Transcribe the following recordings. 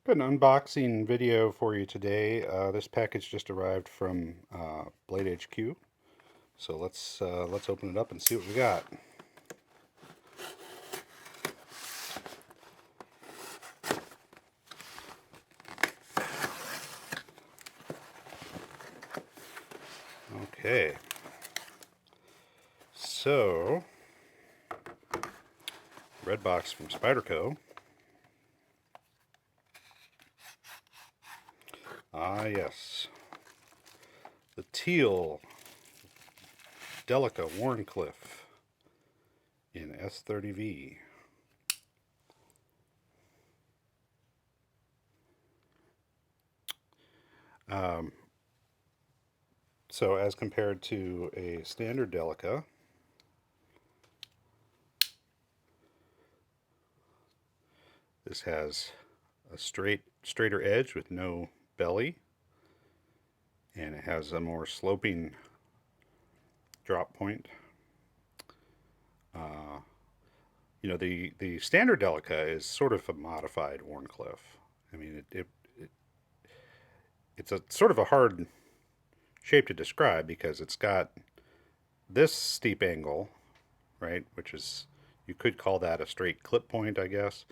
An unboxing video for you today. This package just arrived from BladeHQ, so let's open it up and see what we got. Okay, so red box from Spyderco. Ah, yes, the teal Delica Wharncliffe in S30V. So as compared to a standard Delica, this has a straighter edge with no belly, and it has a more sloping drop point. The standard Delica is sort of a modified Wharncliffe. I mean, it's a sort of a hard shape to describe because it's got this steep angle, right, which is, you could call that a straight clip point, I guess,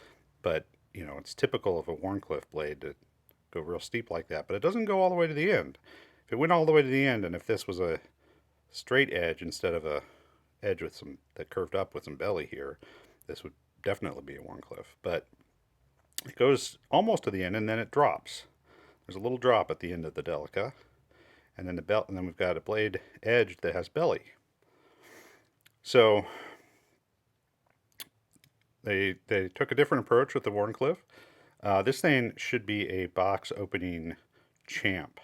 but it's typical of a Wharncliffe blade to go real steep like that, but it doesn't go all the way to the end. If it went all the way to the end, and if this was a straight edge instead of a edge with some that curved up with some belly here, this would definitely be a Wharncliffe. But it goes almost to the end, and then it drops. There's a little drop at the end of the Delica, and then and then we've got a blade edge that has belly. So they took a different approach with the Wharncliffe. This thing should be a box opening champ,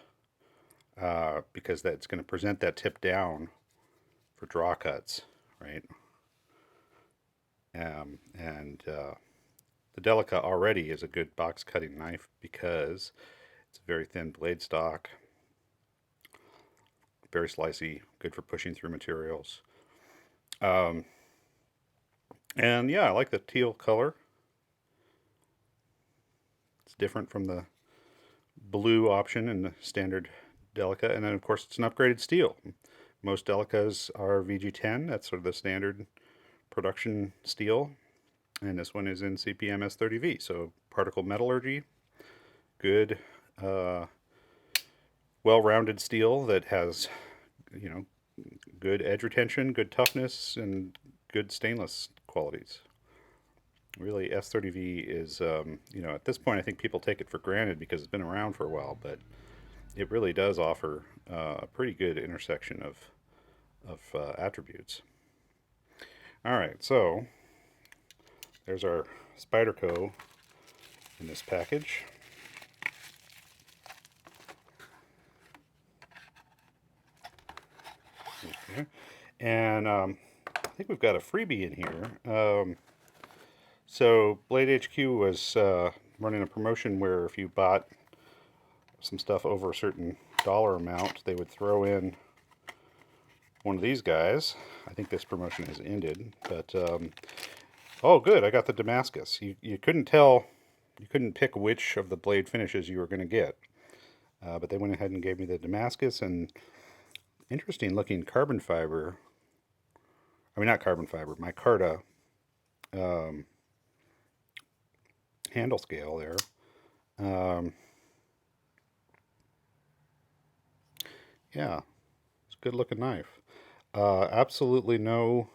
because that's going to present that tip down for draw cuts, right? The Delica already is a good box cutting knife because it's a very thin blade stock, very slicey, good for pushing through materials. And yeah, I like the teal color. It's different from the blue option in the standard Delica, and then of course it's an upgraded steel. Most Delicas are VG10, that's sort of the standard production steel, and this one is in CPM S30V, so particle metallurgy, good, well-rounded steel that has, good edge retention, good toughness, and good stainless qualities. Really, S30V is, at this point I think people take it for granted because it's been around for a while, but it really does offer a pretty good intersection of attributes. All right, so there's our Spyderco in this package. Okay. And I think we've got a freebie in here. So BladeHQ was running a promotion where if you bought some stuff over a certain dollar amount, they would throw in one of these guys. I think this promotion has ended, but oh good, I got the Damascus. You couldn't tell, you couldn't pick which of the blade finishes you were going to get, but they went ahead and gave me the Damascus, and interesting looking carbon fiber, I mean not carbon fiber, micarta handle scale there. Yeah, it's a good looking knife. Absolutely no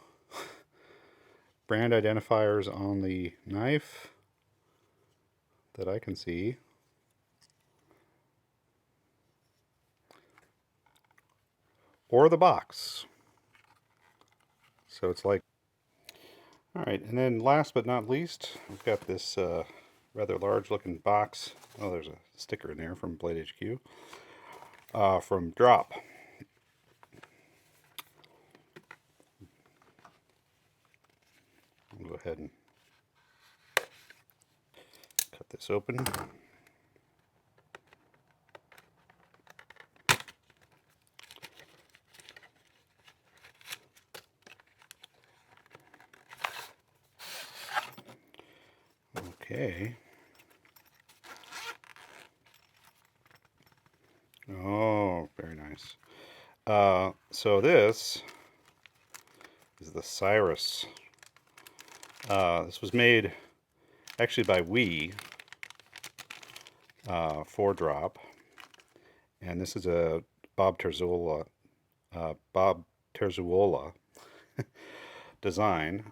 brand identifiers on the knife that I can see. Or the box. So it's like, all right, and then last but not least, we've got this rather large looking box. Oh, there's a sticker in there from BladeHQ, from Drop. I'll go ahead and cut this open. Okay. Oh, very nice. So this is the Cyrus. This was made actually by We, 4-drop, and this is a Bob Terzuola, Bob Terzuola design.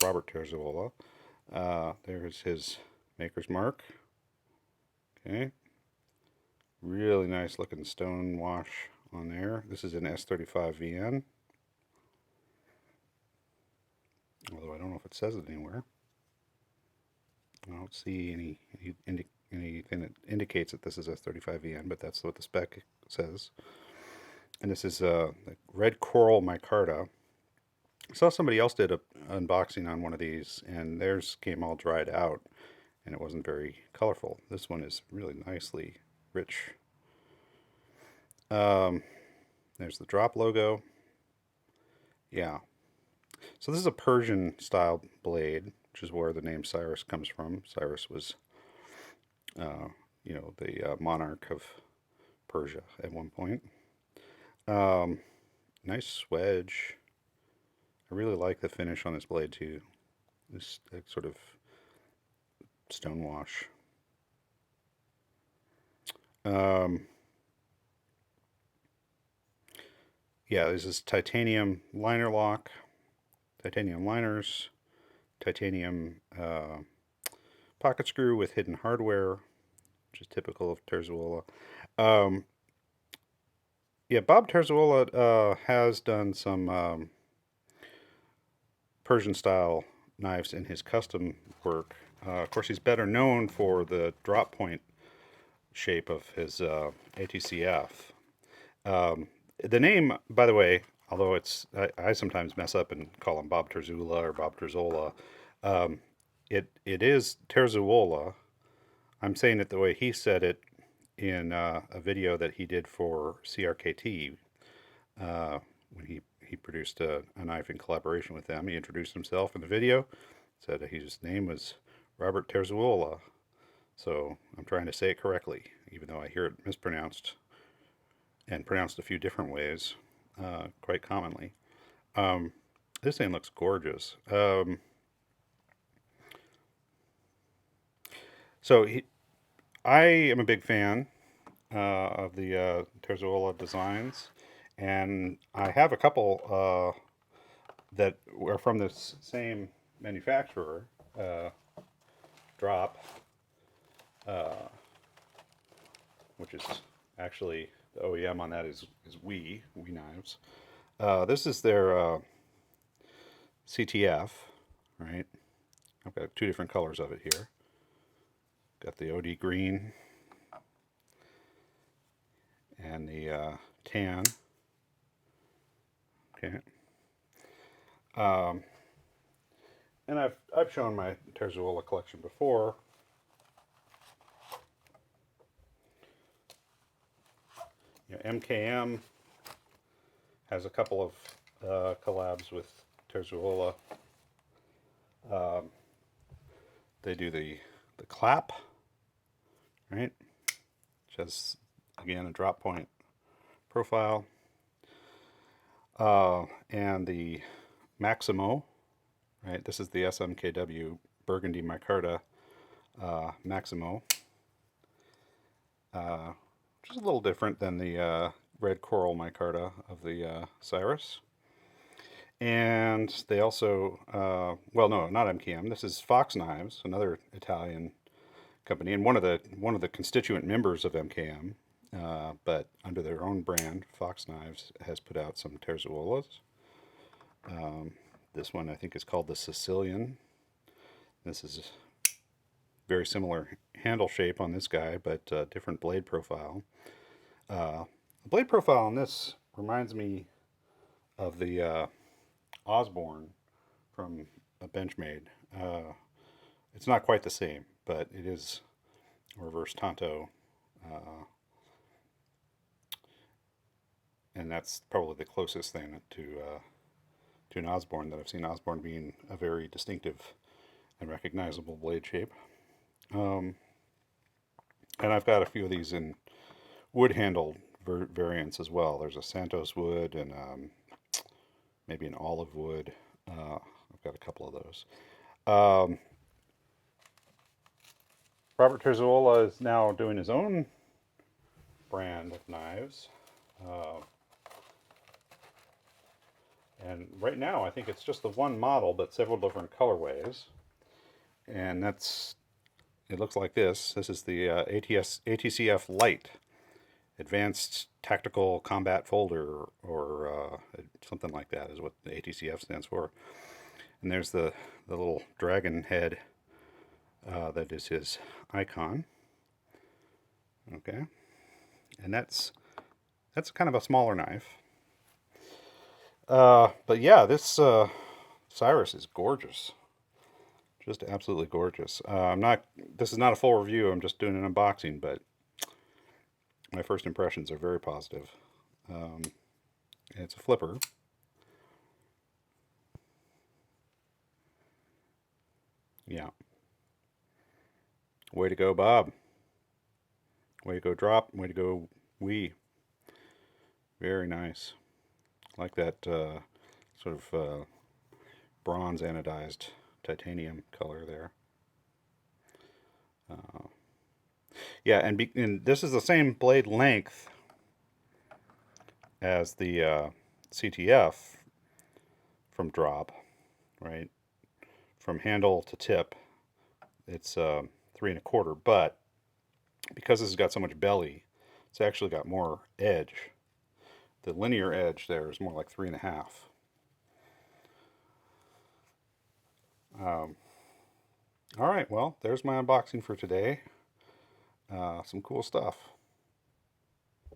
Robert Terzuola. There's his maker's mark. Okay, really nice looking stone wash on there. This is an S35VN, although I don't know if it says it anywhere. I don't see anything that indicates that this is S35VN, but that's what the spec says. And this is red coral micarta. I saw somebody else did an unboxing on one of these, and theirs came all dried out, and it wasn't very colorful. This one is really nicely rich. There's the drop logo. Yeah. So this is a Persian style blade, which is where the name Cyrus comes from. Cyrus was, the monarch of Persia at one point. Nice swedge. I really like the finish on this blade too. This sort of stone wash. Yeah, this is titanium liner lock, titanium liners, titanium pocket screw with hidden hardware, which is typical of Terzuola. Yeah, Bob Terzuola has done some Persian style knives in his custom work. Of course, he's better known for the drop point shape of his ATCF. The name, by the way, although I sometimes mess up and call him Bob Terzuola or Bob Terzola, it is Terzuola. I'm saying it the way he said it in a video that he did for CRKT when he produced a knife in collaboration with them. He introduced himself in the video, said his name was Robert Terzuola. So I'm trying to say it correctly, even though I hear it mispronounced and pronounced a few different ways quite commonly. This thing looks gorgeous. I am a big fan of the Terzuola designs, and I have a couple that are from this same manufacturer, Drop, which is actually the OEM on that is We Knives. This is their CTF, right? I've got two different colors of it here. Got the OD green and the tan. Okay. And I've shown my Terzuola collection before. MKM has a couple of collabs with Terzuola. They do the clap, right? Which has, again, a drop point profile. And the Maximo, right? This is the SMKW Burgundy Micarta Maximo, which is a little different than the red coral micarta of the Cyrus. And they also, well, no, not MKM. This is Fox Knives, another Italian company, and one of the constituent members of MKM. But under their own brand, Fox Knives has put out some Terzuolas. This one I think is called the Sicilian. This is very similar handle shape on this guy, but different blade profile. The blade profile on this reminds me of the Osborne from a Benchmade. It's not quite the same, but it is a reverse tanto. And that's probably the closest thing to an Osborne that I've seen. Osborne being a very distinctive and recognizable blade shape. And I've got a few of these in wood handled variants as well. There's a Santos wood and maybe an olive wood. I've got a couple of those. Um, Robert Terzuola is now doing his own brand of knives. Uh, and right now, I think it's just the one model, but several different colorways. And it looks like this. This is the ATCF Lite, Advanced Tactical Combat Folder, or something like that is what the ATCF stands for. And there's the little dragon head that is his icon. Okay, and that's kind of a smaller knife. But yeah, this Cyrus is gorgeous, just absolutely gorgeous. I'm not. This is not a full review. I'm just doing an unboxing, but my first impressions are very positive. Um, it's a flipper. Yeah. Way to go, Bob. Way to go, Drop. Way to go, Wee. Very nice. Like that sort of bronze anodized titanium color there. Yeah, and this is the same blade length as the CTF from Drop, right? From handle to tip, it's 3 1/4, but because this has got so much belly, it's actually got more edge. The linear edge there is more like 3 1/2. All right, well, there's my unboxing for today. Some cool stuff.